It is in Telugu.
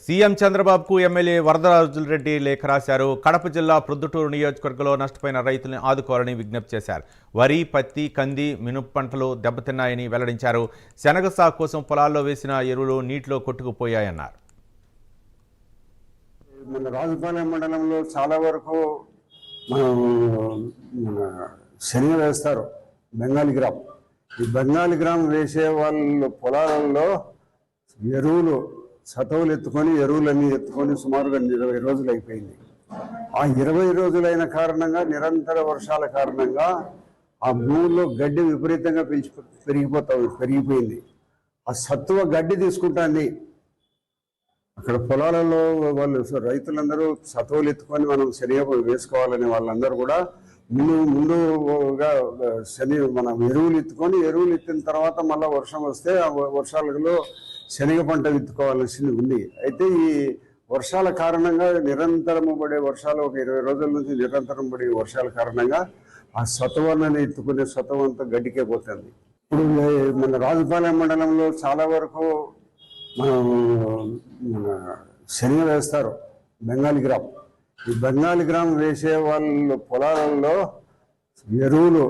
సీఎం చంద్రబాబుకు ఎమ్మెల్యే వరదరాజులరెడ్డి లేఖ రాశారు. కడప జిల్లా ప్రొద్దుటూరు నియోజకవర్గంలో నష్టపోయిన రైతులను ఆదుకోవాలని విజ్ఞప్తి చేశారు. వరి, పత్తి, కంది, మినుపు పంటలు దెబ్బతిన్నాయని వెల్లడించారు. శనగ సాగు కోసం పొలాల్లో వేసిన ఎరువులు నీటిలో కొట్టుకుపోయాయన్నారు. మన రాజుపాలెం మండలంలో చాలా వరకు మన శనగ వేస్తారు. బెంగాలీ గ్రామ్, ఈ బెంగాలీ గ్రామ్ వేసే వాళ్ళు పొలాలలో ఎరువులు సతవులు ఎత్తుకొని ఎరువులన్నీ ఎత్తుకొని సుమారుగా 20 రోజులు అయిపోయింది. ఆ 20 రోజులైన కారణంగా నిరంతర వర్షాల కారణంగా ఆ భూముల్లో గడ్డి విపరీతంగా పెరిగిపోయింది. ఆ సత్తువ గడ్డి తీసుకుంటుంది. అక్కడ పొలాలలో వాళ్ళు రైతులందరూ సతవులు ఎత్తుకొని మనం శనగ వేసుకోవాలని వాళ్ళందరూ కూడా ముందుగా మనం ఎరువులు ఎత్తిన తర్వాత మళ్ళీ వర్షం వస్తే ఆ వర్షాలలో శనగ పంట విత్తుకోవాల్సి ఉంది. అయితే ఈ వర్షాల కారణంగా నిరంతరము పడే వర్షాలు, ఒక 20 రోజుల నుంచి నిరంతరం పడే వర్షాల కారణంగా ఆ సత్వాన్ని ఎత్తుకునే సత్వం అంతా గడ్డికే పోతుంది. ఇప్పుడు మన రాజుపాలెం మండలంలో చాలా వరకు మన శనగ వేస్తారు. బెంగాలీ గ్రామ్, ఈ బెంగాలీ గ్రామ్ వేసే వాళ్ళు పొలాలలో ఎరువులు